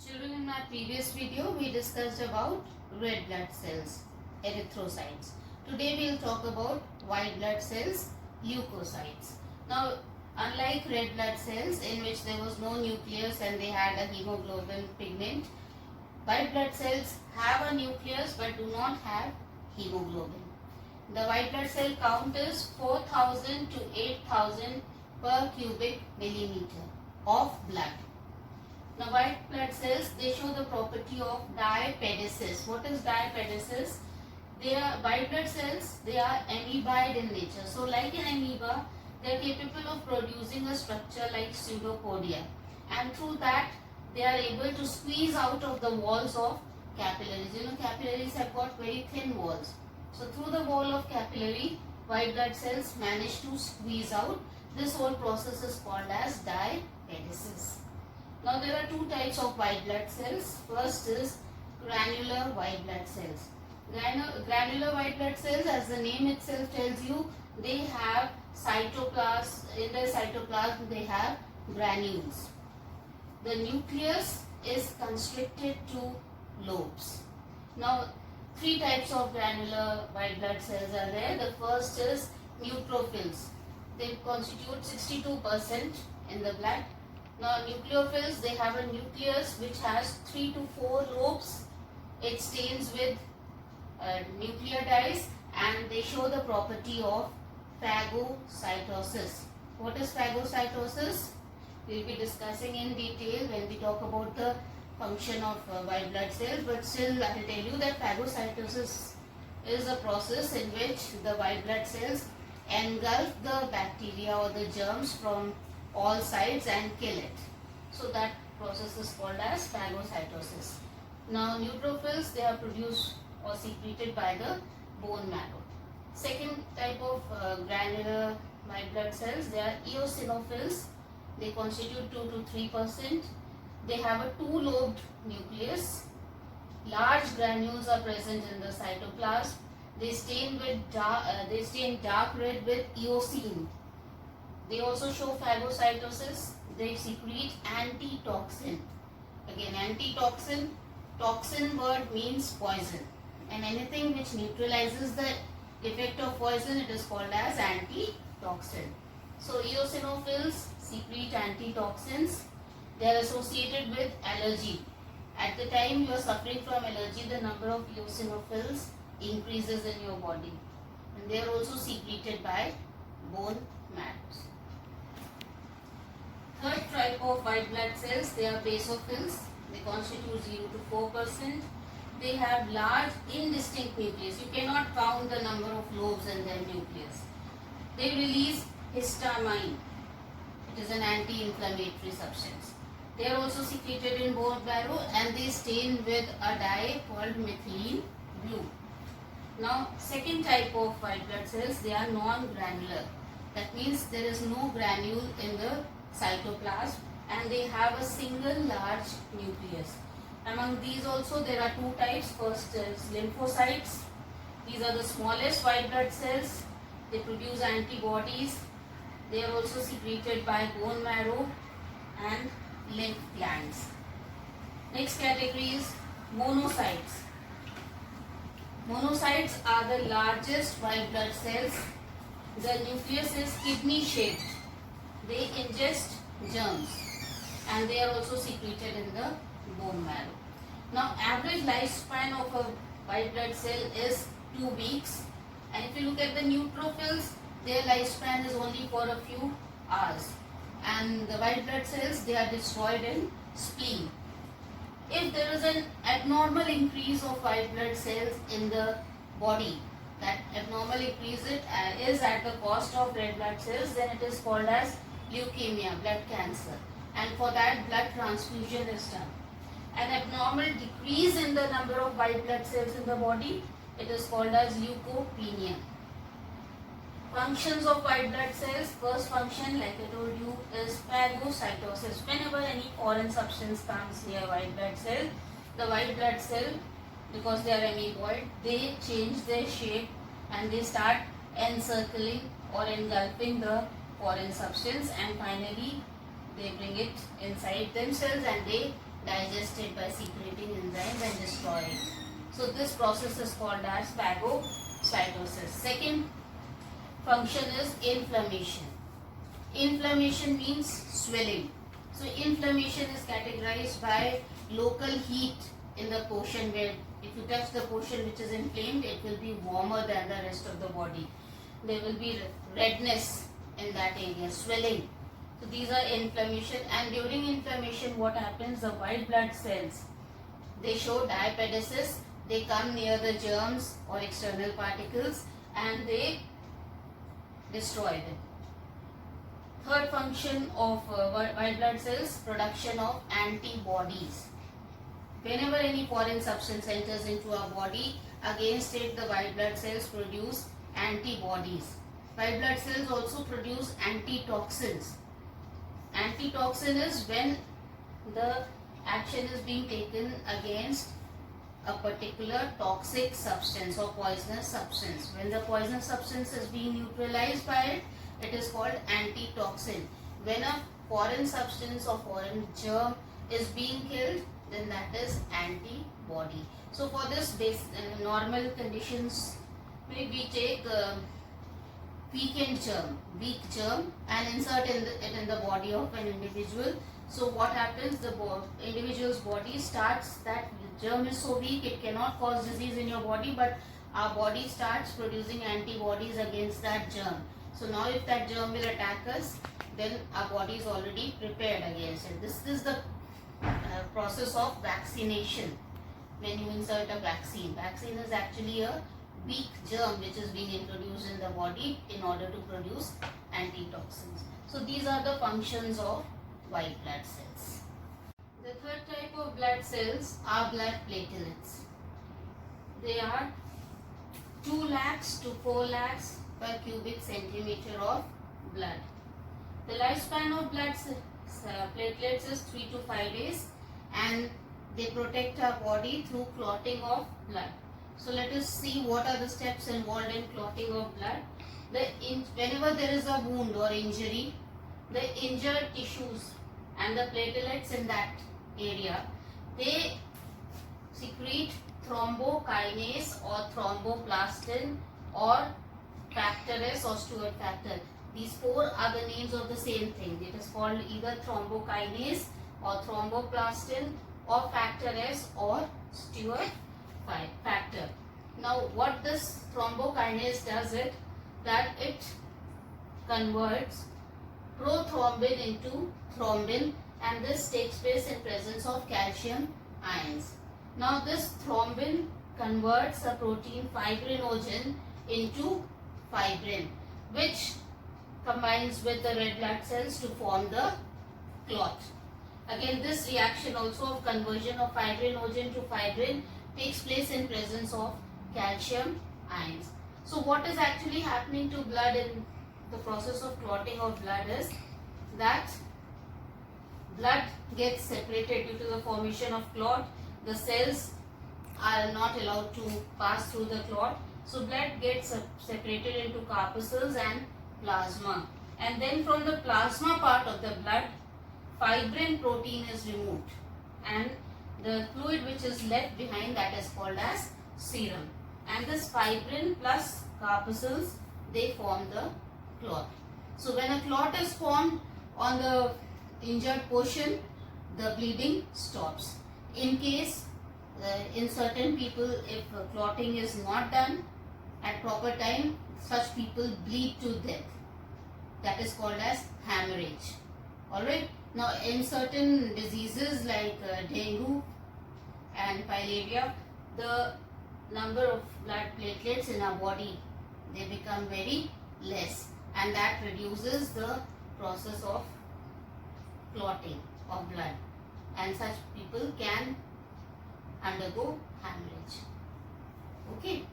Children, in my previous video, we discussed about red blood cells, erythrocytes. Today we will talk about white blood cells, leukocytes. Now, unlike red blood cells in which there was no nucleus and they had a hemoglobin pigment, white blood cells have a nucleus but do not have hemoglobin. The white blood cell count is 4000 to 8000 per cubic millimeter of blood. Now, white blood cells, they show the property of diapedesis. What is diapedesis? They are white blood cells, they are amoeboid in nature. So, like an amoeba, they are capable of producing a structure like pseudopodia. And through that, they are able to squeeze out of the walls of capillaries. You know, capillaries have got very thin walls. So, through the wall of capillary, white blood cells manage to squeeze out. This whole process is called as diapedesis. Now there are two types of white blood cells. First is granular white blood cells. Granular white blood cells, as the name itself tells you, they have cytoplasm. In their cytoplasm they have granules. The nucleus is constricted to lobes. Now three types of granular white blood cells are there. The first is neutrophils. They constitute 62% in the blood. Now nucleophils, they have a nucleus which has 3 to 4 lobes. It stains with nucleotides and they show the property of phagocytosis. What is phagocytosis? We will be discussing in detail when we talk about the function of white blood cells, but still I will tell you that phagocytosis is a process in which the white blood cells engulf the bacteria or the germs from all sides and kill it. So that process is called as phagocytosis. Now neutrophils, they are produced or secreted by the bone marrow. Second type of granular white blood cells, they are eosinophils. They constitute 2 to 3%. They have a two-lobed nucleus. Large granules are present in the cytoplasm. They stain dark red with eosine. They also show phagocytosis. They secrete antitoxin. Again, antitoxin, toxin word means poison. And anything which neutralizes the effect of poison, it is called as antitoxin. So, eosinophils secrete antitoxins. They are associated with allergy. At the time you are suffering from allergy, the number of eosinophils increases in your body. And they are also secreted by bone marrow. Third type of white blood cells, they are basophils. They constitute 0 to 4%. They have large indistinct nucleus. You cannot count the number of lobes in their nucleus. They release histamine. It is an anti-inflammatory substance. They are also secreted in bone marrow and they stain with a dye called methylene blue. Now, second type of white blood cells, they are non-granular. That means there is no granule in the cytoplasm and they have a single large nucleus. Among these also there are two types. First is lymphocytes. These are the smallest white blood cells. They produce antibodies. They are also secreted by bone marrow and lymph glands. Next category is monocytes. Monocytes are the largest white blood cells. The nucleus is kidney shaped. They ingest germs and they are also secreted in the bone marrow. Now average lifespan of a white blood cell is 2 weeks, and if you look at the neutrophils, their lifespan is only for a few hours, and the white blood cells, they are destroyed in spleen. If there is an abnormal increase of white blood cells in the body, that abnormal increase is at the cost of red blood cells, then it is called as leukemia, blood cancer, and for that blood transfusion is done. An abnormal decrease in the number of white blood cells in the body, it is called as leukopenia. Functions of white blood cells, first function, like I told you, is phagocytosis. Whenever any foreign substance comes near white blood cell, the white blood cell, because they are amoeboid, they change their shape and they start encircling or engulfing the foreign substance, and finally they bring it inside themselves and they digested by secreting enzymes and destroy it. So this process is called as phagocytosis. Second function is inflammation. Inflammation means swelling. So inflammation is categorized by local heat in the portion where if you touch the portion which is inflamed, it will be warmer than the rest of the body. There will be redness in that area, swelling. So these are inflammation, and during inflammation what happens, the white blood cells, they show diapedesis, they come near the germs or external particles and they destroy them. Third function of white blood cells, production of antibodies. Whenever any foreign substance enters into our body, against it the white blood cells produce antibodies. White blood cells also produce antitoxins. Antitoxin is when the action is being taken against a particular toxic substance or poisonous substance. When the poisonous substance is being neutralized by it, it is called antitoxin. When a foreign substance or foreign germ is being killed, then that is antibody. So for this normal conditions, we take weak germ and insert it in the body of an individual. So what happens, the individual's body starts, that germ is so weak it cannot cause disease in your body, but our body starts producing antibodies against that germ. So now if that germ will attack us, then our body is already prepared against it. This is the process of vaccination. When you insert a vaccine is actually a weak germ which is being introduced in the body in order to produce antitoxins. So these are the functions of white blood cells. The third type of blood cells are blood platelets. They are 2 lakhs to 4 lakhs per cubic centimeter of blood. The lifespan of blood platelets is 3 to 5 days and they protect our body through clotting of blood. So let us see what are the steps involved in clotting of blood. Whenever there is a wound or injury, the injured tissues and the platelets in that area, they secrete thrombokinase or thromboplastin or factor S or Stewart factor. These 4 are the names of the same thing. It is called either thrombokinase or thromboplastin or factor S or Stewart factor. Now what this thrombokinase does it, that it converts prothrombin into thrombin, and this takes place in presence of calcium ions. Now this thrombin converts a protein fibrinogen into fibrin, which combines with the red blood cells to form the clot. Again, this reaction also of conversion of fibrinogen to fibrin takes place in presence of calcium ions. So what is actually happening to blood in the process of clotting of blood is that blood gets separated due to the formation of clot. The cells are not allowed to pass through the clot. So blood gets separated into corpuscles and plasma. And then from the plasma part of the blood, fibrin protein is removed. And the fluid which is left behind, that is called as serum. And this fibrin plus corpuscles, they form the clot. So when a clot is formed on the injured portion, the bleeding stops. In case, in certain people, if clotting is not done at proper time, such people bleed to death. That is called as hemorrhage. Alright. Now in certain diseases like dengue and filaria, the number of blood platelets in our body, they become very less, and that reduces the process of clotting of blood, and such people can undergo hemorrhage. Okay.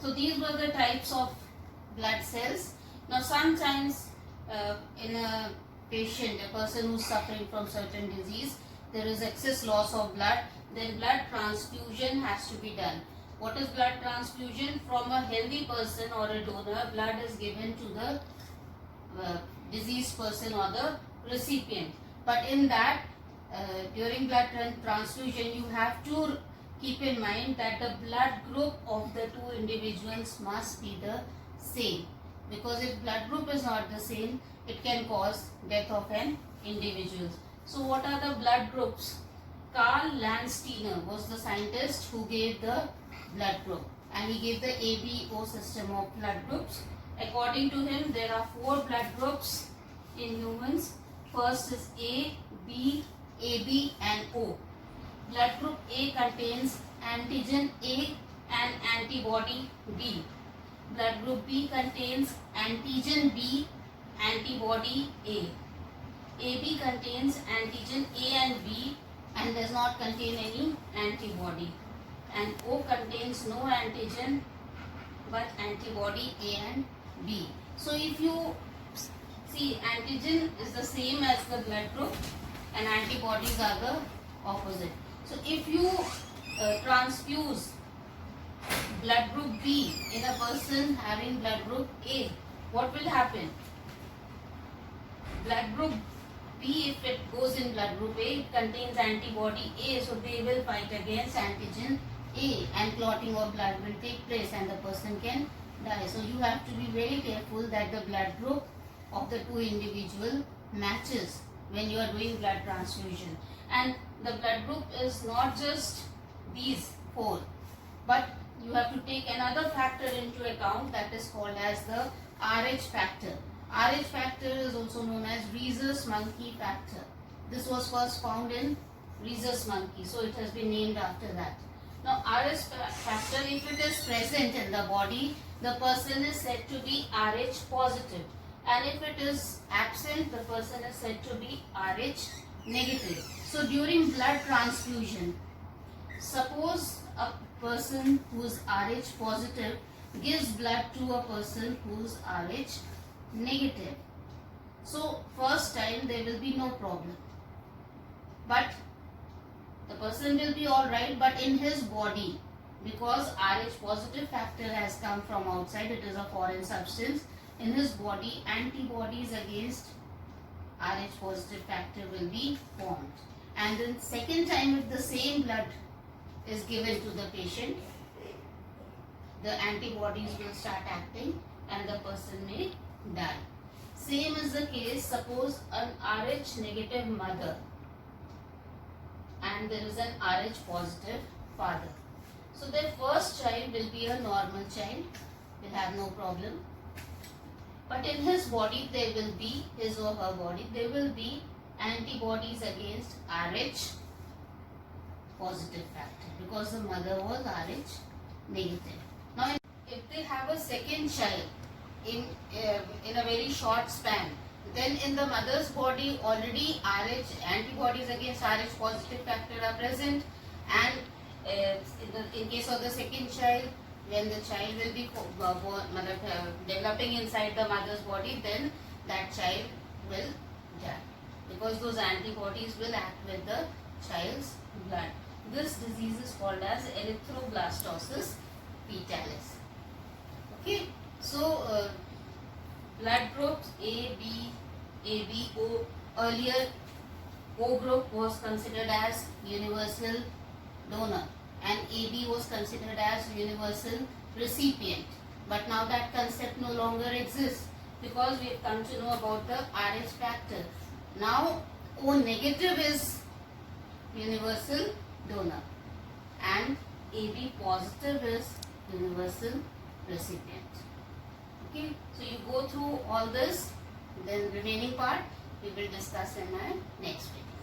So these were the types of blood cells. Now sometimes in a patient, a person who is suffering from certain disease, there is excess loss of blood, then blood transfusion has to be done. What is blood transfusion? From a healthy person or a donor, blood is given to the diseased person or the recipient. But in that, during blood transfusion, you have to keep in mind that the blood group of the two individuals must be the same, because if blood group is not the same, it can cause death of an individual. So what are the blood groups? Karl Landsteiner was the scientist who gave the blood group, and he gave the ABO system of blood groups. According to him, there are 4 blood groups in humans. First is A, B, AB and O. Blood group A contains antigen A and antibody B. Blood group B contains antigen B, antibody A. AB contains antigen A and B and does not contain any antibody. And O contains no antigen but antibody A and B. So if you see, antigen is the same as the blood group and antibodies are the opposite. So if you transfuse blood group B in a person having blood group A, what will happen? Blood group B, if it goes in blood group A, it contains antibody A, so they will fight against antigen A and clotting of blood will take place and the person can die. So you have to be very careful that the blood group of the two individual matches when you are doing blood transfusion. And the blood group is not just these 4, but you have to take another factor into account, that is called as the Rh factor. Rh factor is also known as rhesus monkey factor. This was first found in rhesus monkey, so it has been named after that. Now Rh factor, if it is present in the body, the person is said to be Rh positive, and if it is absent, the person is said to be Rh negative. So during blood transfusion, suppose a person who is Rh positive gives blood to a person who is Rh negative. So first time there will be no problem, but the person will be alright, but in his body, because Rh positive factor has come from outside, it is a foreign substance, in his body antibodies against Rh positive factor will be formed, and then second time if the same blood is given to the patient, the antibodies will start acting and the person may die. Same is the case, suppose an Rh negative mother and there is an Rh positive father. So their first child will be a normal child, will have no problem. But in his body there will be, his or her body, there will be antibodies against Rh positive factor because the mother was Rh negative. Now if they have a second child in a very short span, then in the mother's body already Rh antibodies against Rh positive factor are present, and in case of the second child, when the child will be developing inside the mother's body, then that child will die because those antibodies will act with the child's blood. This disease is called as erythroblastosis fetalis. Okay, so blood groups A, B, AB, O. Earlier, O group was considered as universal donor and AB was considered as universal recipient. But now that concept no longer exists because we have come to know about the Rh factor. Now O negative is universal donor and AB positive is universal recipient. Okay, so you go through all this, then remaining part we will discuss in my next video.